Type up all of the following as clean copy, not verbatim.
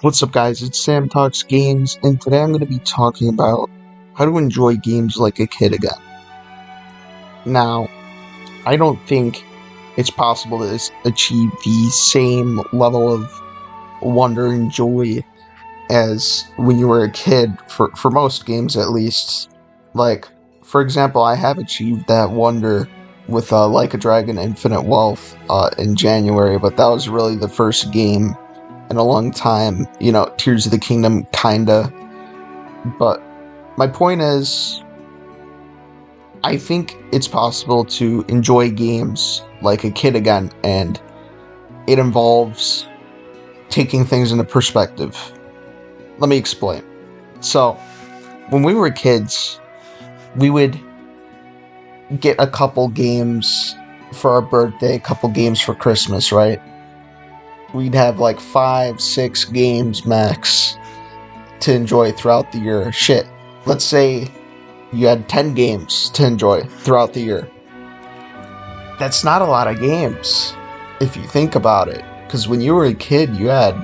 What's up, guys? It's Sam Talks Games, and today I'm going to be talking about how to enjoy games like a kid again. Now, I don't think it's possible to achieve the same level of wonder and joy as when you were a kid, for most games at least. Like, for example, I have achieved that wonder with Like a Dragon Infinite Wealth in January, but that was really the first game in a long time. Tears of the Kingdom, kinda. But my point is, I think it's possible to enjoy games like a kid again, and it involves taking things into perspective. Let me explain. So, when we were kids, we would get a couple games for our birthday, a couple games for Christmas, right? We'd have like 5, 6 games max to enjoy throughout the year. Shit, let's say you had 10 games to enjoy throughout the year. That's not a lot of games if you think about it, because when you were a kid, you had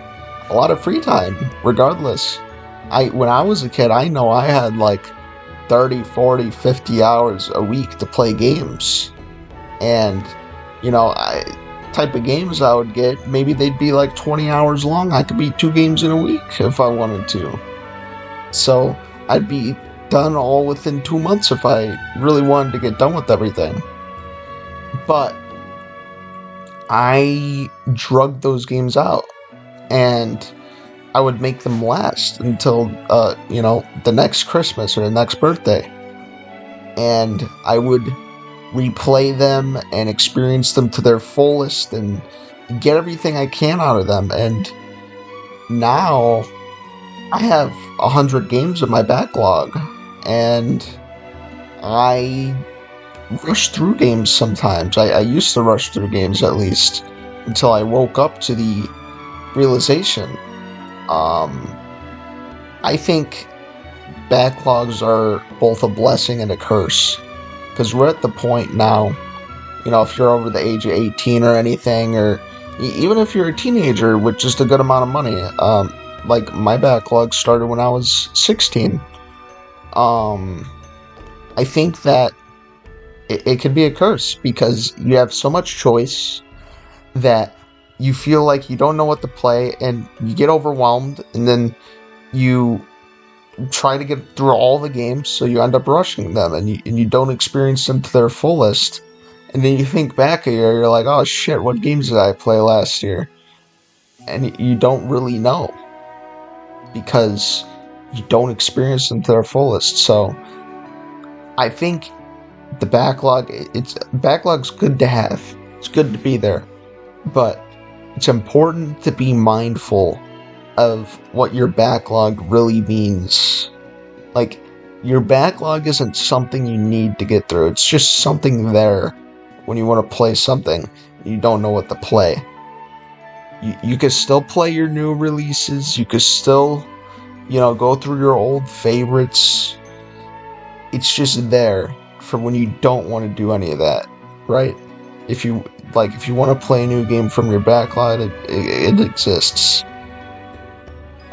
a lot of free time regardless. When I was a kid, I know I had like 30, 40, 50 hours a week to play games. And type of games I would get, maybe they'd be like 20 hours long. I could beat 2 games in a week if I wanted to. So I'd be done all within 2 months if I really wanted to get done with everything. But I drug those games out, and I would make them last until the next Christmas or the next birthday. And I would replay them and experience them to their fullest and get everything I can out of them. And now I have 100 games in my backlog, and I rush through games sometimes. I used to rush through games, at least, until I woke up to the realization. I think backlogs are both a blessing and a curse, because we're at the point now, if you're over the age of 18 or anything, or even if you're a teenager with just a good amount of money, like my backlog started when I was 16. I think that it can be a curse, because you have so much choice that you feel like you don't know what to play, and you get overwhelmed, and then you try to get through all the games, so you end up rushing them, and you don't experience them to their fullest. And then you think back a year, you're like, oh shit, what games did I play last year? And you don't really know, because you don't experience them to their fullest. So I think the backlog's good to have. It's good to be there. But it's important to be mindful of what your backlog really means. Like, your backlog isn't something you need to get through. It's just something there when you want to play something. You don't know what to play. You can still play your new releases. You can still, go through your old favorites. It's just there for when you don't want to do any of that, right? If you want to play a new game from your backlog, it exists.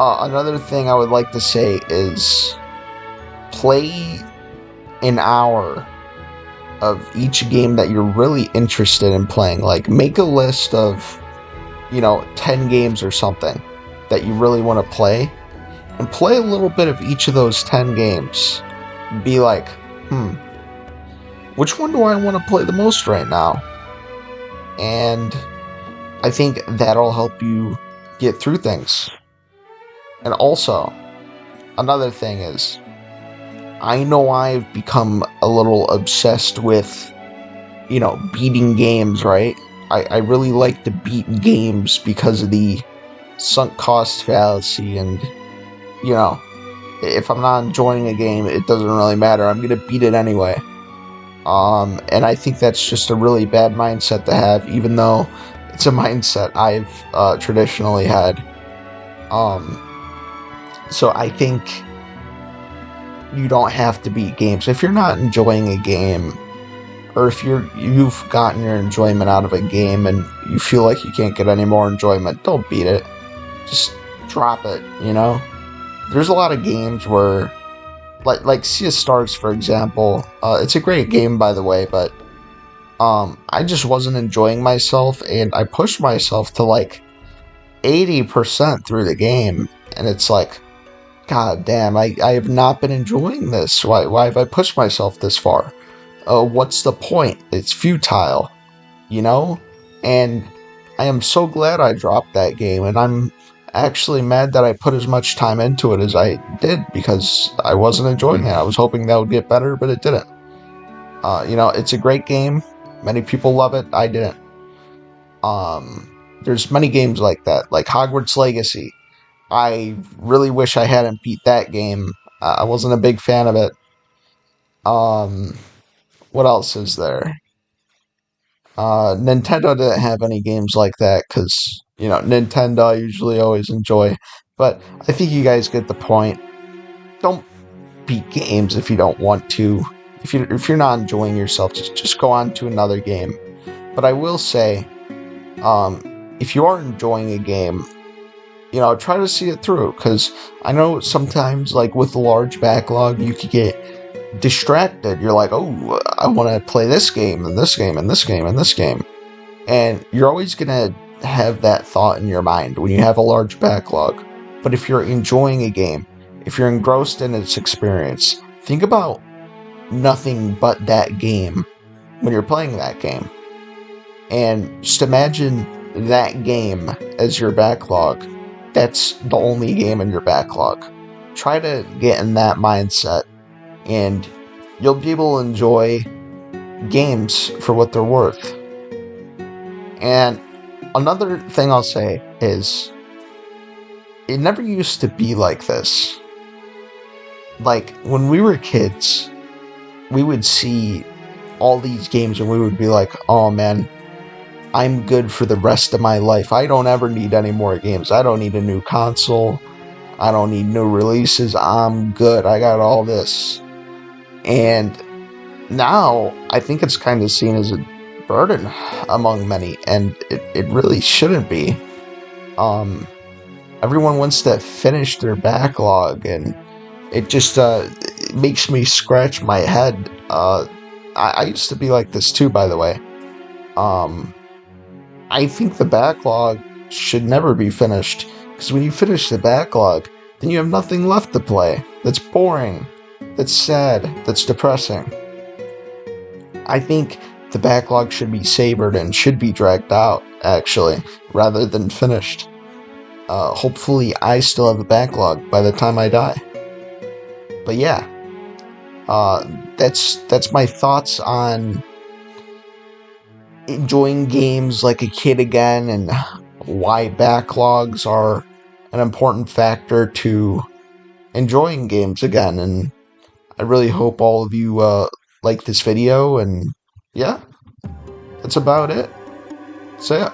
Another thing I would like to say is play an hour of each game that you're really interested in playing. Like, make a list of 10 games or something that you really want to play, and play a little bit of each of those 10 games. Be like, which one do I want to play the most right now? And I think that'll help you get through things. And also, another thing is, I know I've become a little obsessed with, beating games, right? I really like to beat games because of the sunk cost fallacy, and, if I'm not enjoying a game, it doesn't really matter. I'm going to beat it anyway. And I think that's just a really bad mindset to have, even though it's a mindset I've traditionally had. So I think you don't have to beat games. If you're not enjoying a game, or if you've gotten your enjoyment out of a game and you feel like you can't get any more enjoyment, don't beat it. Just drop it, you know? There's a lot of games where, like Sea of Stars, for example, it's a great game, by the way, but I just wasn't enjoying myself, and I pushed myself to like 80% through the game, and it's like, God damn, I have not been enjoying this. Why have I pushed myself this far? What's the point? It's futile, you know? And I am so glad I dropped that game, and I'm actually mad that I put as much time into it as I did because I wasn't enjoying it. I was hoping that would get better, but it didn't. It's a great game. Many people love it. I didn't. There's many games like that, like Hogwarts Legacy. I really wish I hadn't beat that game. I wasn't a big fan of it. Um, what else is there? Nintendo didn't have any games like that because, Nintendo I usually always enjoy. But I think you guys get the point. Don't beat games if you don't want to. If you're not enjoying yourself, just go on to another game. But I will say, if you are enjoying a game, try to see it through. Because I know sometimes, like with a large backlog, you could get distracted. You're like, oh, I want to play this game and this game and this game and this game. And you're always going to have that thought in your mind when you have a large backlog. But if you're enjoying a game, if you're engrossed in its experience, think about nothing but that game when you're playing that game. And just imagine that game as your backlog. That's the only game in your backlog. Try to get in that mindset, and you'll be able to enjoy games for what they're worth. And another thing I'll say is, it never used to be like this. Like, when we were kids, we would see all these games and we would be like, oh man, I'm good for the rest of my life. I don't ever need any more games. I don't need a new console. I don't need new releases. I'm good. I got all this. And now, I think it's kind of seen as a burden among many, and it really shouldn't be. Everyone wants to finish their backlog, and it just it makes me scratch my head. I used to be like this too, by the way. I think the backlog should never be finished, because when you finish the backlog, then you have nothing left to play. That's boring. That's sad. That's depressing. I think the backlog should be savored and should be dragged out, actually, rather than finished. Hopefully I still have a backlog by the time I die. But yeah, that's my thoughts on enjoying games like a kid again, and why backlogs are an important factor to enjoying games again. And I really hope all of you like this video, and yeah, that's about it. So yeah.